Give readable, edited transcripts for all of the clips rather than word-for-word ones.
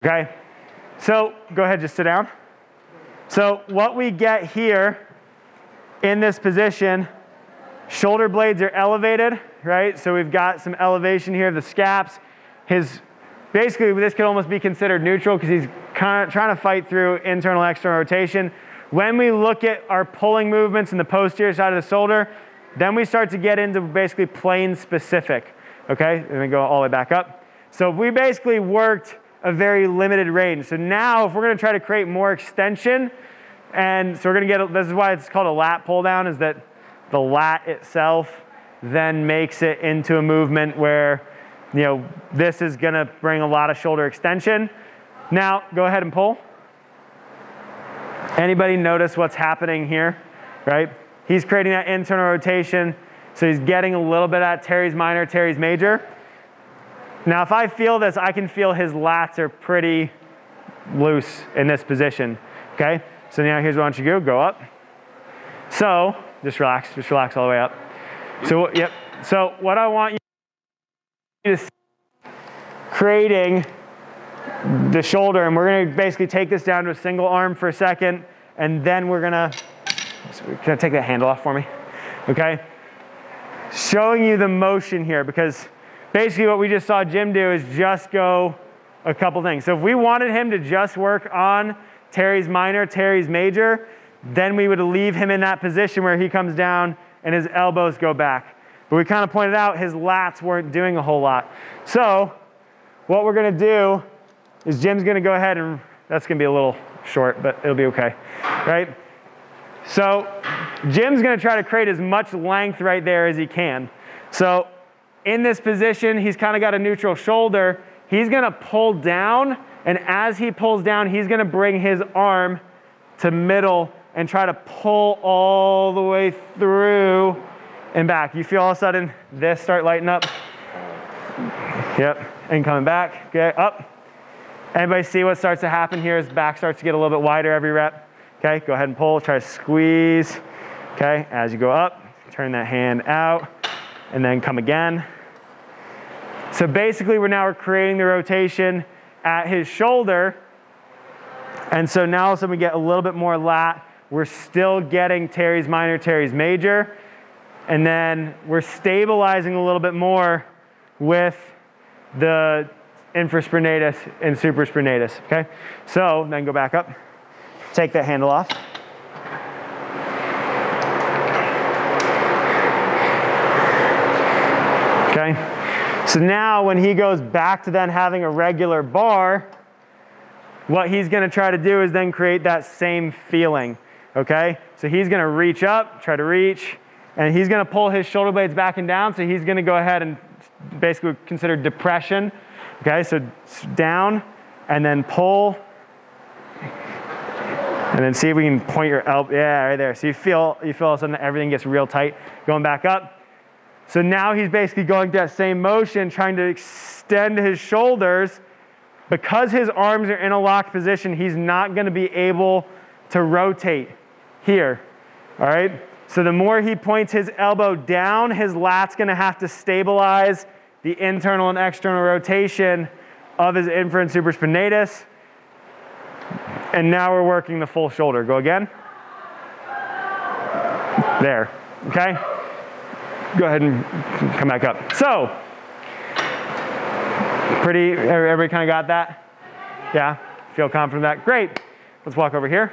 Okay, so go ahead, just sit down. So what we get here in this position, shoulder blades are elevated, right? So we've got some elevation here of the scaps. Basically, this could almost be considered neutral because he's kind of trying to fight through internal and external rotation. When we look at our pulling movements in the posterior side of the shoulder, then we start to get into basically plane specific, okay? And then go all the way back up. So we basically worked a very limited range. So now if we're gonna try to create more extension, and so we're gonna get, this is why it's called a lat pull down, is that the lat itself then makes it into a movement where, you know, this is gonna bring a lot of shoulder extension. Now, go ahead and pull. Anybody notice what's happening here, right? He's creating that internal rotation, so he's getting a little bit at teres minor, teres major. Now, if I feel this, I can feel his lats are pretty loose in this position, okay? So now here's what I want you to do, go up. So, just relax all the way up. So, yep. So what I want you to see, creating the shoulder, and we're gonna basically take this down to a single arm for a second, and then we're gonna, can I take that handle off for me? Okay? Showing you the motion here, because basically what we just saw Jim do is just go a couple things. So if we wanted him to just work on teres minor, teres major, then we would leave him in that position where he comes down and his elbows go back. But we kind of pointed out his lats weren't doing a whole lot. So what we're gonna do is Jim's gonna go ahead and, that's gonna be a little short, but it'll be okay, right? So Jim's gonna try to create as much length right there as he can. So in this position, he's kind of got a neutral shoulder. He's gonna pull down, and as he pulls down, he's gonna bring his arm to middle and try to pull all the way through and back. You feel all of a sudden this start lighting up? Yep, and coming back, okay, up. Anybody see what starts to happen here? His back starts to get a little bit wider every rep. Okay, go ahead and pull, try to squeeze. Okay, as you go up, turn that hand out, and then come again. So basically we're creating the rotation at his shoulder, and so now all of a sudden we get a little bit more lat. We're still getting teres minor, teres major, and then we're stabilizing a little bit more with the infraspinatus and supraspinatus, okay? So then go back up, take that handle off. Okay, so now when he goes back to then having a regular bar, what he's gonna try to do is then create that same feeling, okay? So he's gonna reach up, try to reach, and he's gonna pull his shoulder blades back and down, so he's gonna go ahead and basically consider depression. Okay, so down, and then pull, and then see if we can point your elbow, yeah, right there. So you feel all of a sudden everything gets real tight, going back up. So now he's basically going through that same motion, trying to extend his shoulders. Because his arms are in a locked position, he's not gonna be able to rotate here, all right? So the more he points his elbow down, his lat's gonna have to stabilize the internal and external rotation of his infra and supraspinatus. And now we're working the full shoulder. Go again. There, okay? Go ahead and come back up. So, everybody kind of got that? Yeah, feel confident with that? Great, let's walk over here.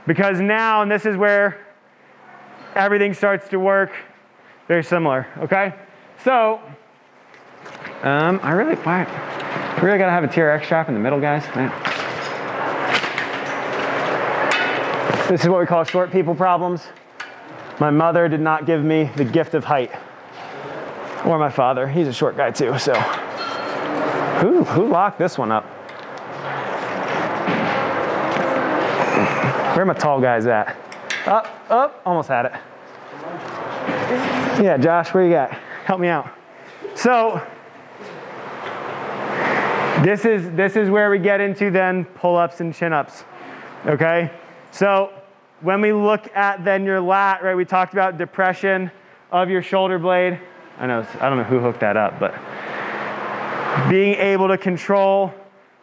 Because now, and this is where everything starts to work very similar, okay? So, I really gotta have a TRX strap in the middle, guys. Man. This is what we call short people problems. My mother did not give me the gift of height. Or my father, he's a short guy too, so. Who locked this one up? Where are my tall guys at? Up, almost had it. Yeah, Josh, where you got? Help me out. So, this is where we get into then pull-ups and chin-ups, okay? So when we look at then your lat, right, we talked about depression of your shoulder blade. I don't know who hooked that up, but being able to control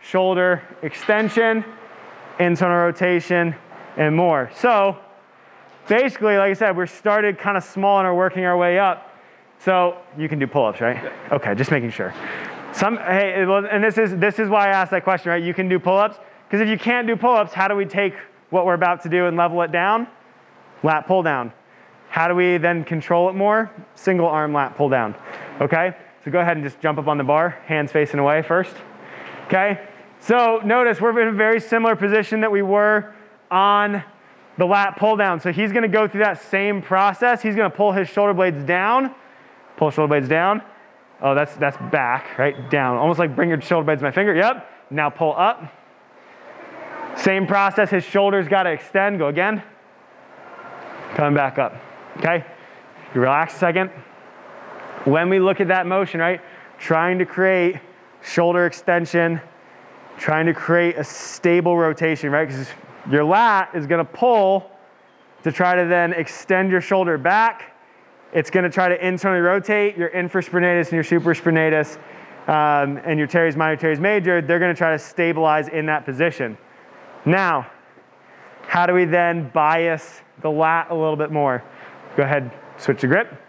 shoulder extension, internal rotation, and more. So basically, like I said, we're started kind of small and are working our way up. So you can do pull-ups, right? Yeah. Okay, just making sure. And this is why I asked that question, right? You can do pull-ups, because if you can't do pull-ups, how do we take what we're about to do and level it down? Lat pull down. How do we then control it more? Single arm lat pull down. Okay? So go ahead and just jump up on the bar, hands facing away first. Okay? So notice we're in a very similar position that we were on the lat pull down. So he's going to go through that same process. He's going to pull his shoulder blades down. Pull shoulder blades down. Oh, that's back, right? Down. Almost like bring your shoulder blades to my finger. Yep. Now pull up. Same process. His shoulders got to extend. Go again. Coming back up. Okay? You relax a second. When we look at that motion, right? Trying to create shoulder extension, trying to create a stable rotation, right? Because your lat is going to pull to try to then extend your shoulder back. It's going to try to internally rotate your infraspinatus and your supraspinatus and your teres minor, teres major. They're going to try to stabilize in that position. Now, how do we then bias the lat a little bit more? Go ahead, switch the grip.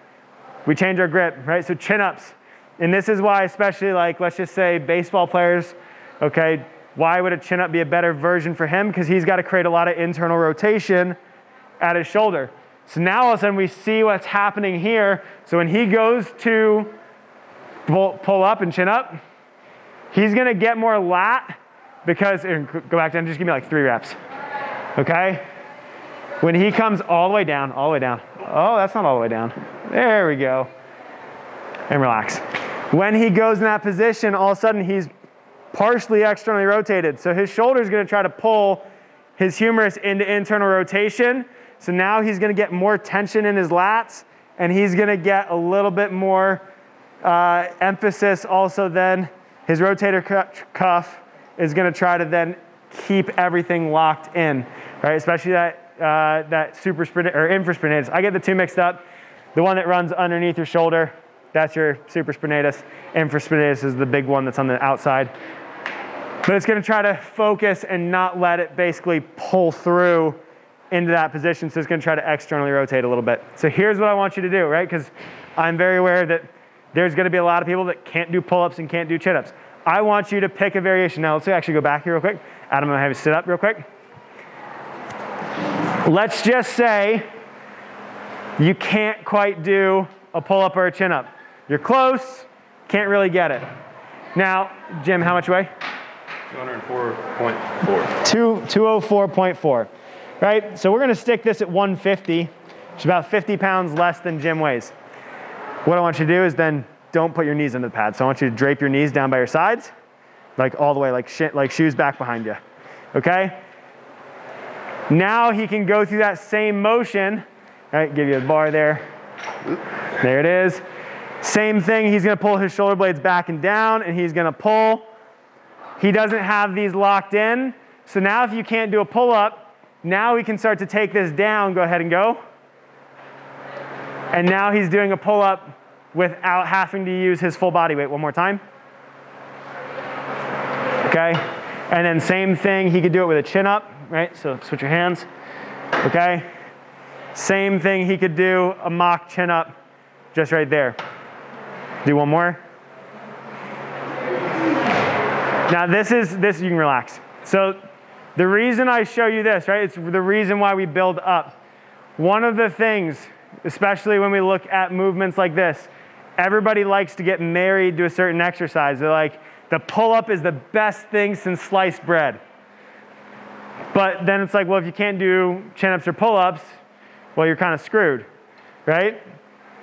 We change our grip, right? So chin-ups. And this is why, especially like, let's just say baseball players, okay, why would a chin-up be a better version for him? Because he's got to create a lot of internal rotation at his shoulder. So now all of a sudden we see what's happening here. So when he goes to pull up and chin up, he's going to get more lat because, go back down, just give me like 3 reps, okay? When he comes all the way down, oh, that's not all the way down. There we go. And relax. When he goes in that position, all of a sudden he's partially externally rotated. So his shoulder is going to try to pull his humerus into internal rotation. So now he's going to get more tension in his lats, and he's going to get a little bit more emphasis also then. His rotator cuff is going to try to then keep everything locked in, right? Especially that supraspinatus or infraspinatus. I get the two mixed up. The one that runs underneath your shoulder, that's your supraspinatus. Infraspinatus is the big one that's on the outside. But it's going to try to focus and not let it basically pull through into that position. So it's going to try to externally rotate a little bit. So here's what I want you to do, right? Because I'm very aware that there's going to be a lot of people that can't do pull-ups and can't do chin-ups. I want you to pick a variation. Now let's actually go back here real quick. Adam, I'm going to have you sit up real quick. Let's just say you can't quite do a pull-up or a chin-up. You're close, can't really get it. Now, Jim, how much you weigh? 204.4. 204.4, right? So we're going to stick this at 150, which is about 50 pounds less than Jim weighs. What I want you to do is then don't put your knees into the pad. So I want you to drape your knees down by your sides, like all the way, like shoes back behind you, okay? Now he can go through that same motion, right? Give you a bar there. There it is. Same thing, he's going to pull his shoulder blades back and down, and he's going to pull. He doesn't have these locked in. So now if you can't do a pull-up, now we can start to take this down. Go ahead and go. And now he's doing a pull-up without having to use his full body weight. One more time. Okay. And then same thing, he could do it with a chin-up, right? So switch your hands. Okay. Same thing, he could do a mock chin-up just right there. Do one more. Now this, you can relax. So the reason I show you this, right, it's the reason why we build up. One of the things, especially when we look at movements like this, everybody likes to get married to a certain exercise. They're like, the pull-up is the best thing since sliced bread. But then it's like, well, if you can't do chin-ups or pull-ups, well, you're kind of screwed, right?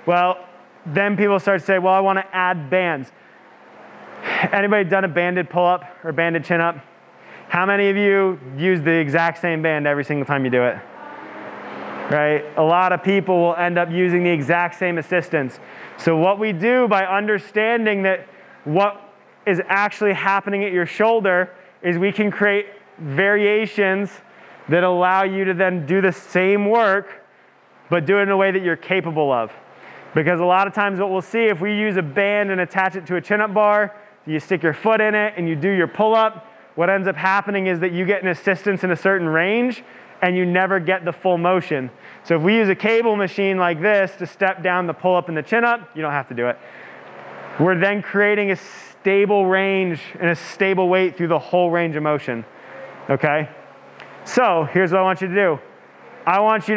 Well, then people start to say, well, I want to add bands. Anybody done a banded pull-up or banded chin-up? How many of you use the exact same band every single time you do it? Right? A lot of people will end up using the exact same assistance. So what we do by understanding that what is actually happening at your shoulder is we can create variations that allow you to then do the same work, but do it in a way that you're capable of. Because a lot of times what we'll see, if we use a band and attach it to a chin-up bar, you stick your foot in it and you do your pull-up, what ends up happening is that you get an assistance in a certain range and you never get the full motion. So if we use a cable machine like this to step down the pull-up and the chin-up, you don't have to do it. We're then creating a stable range and a stable weight through the whole range of motion, okay? So here's what I want you to do. I want you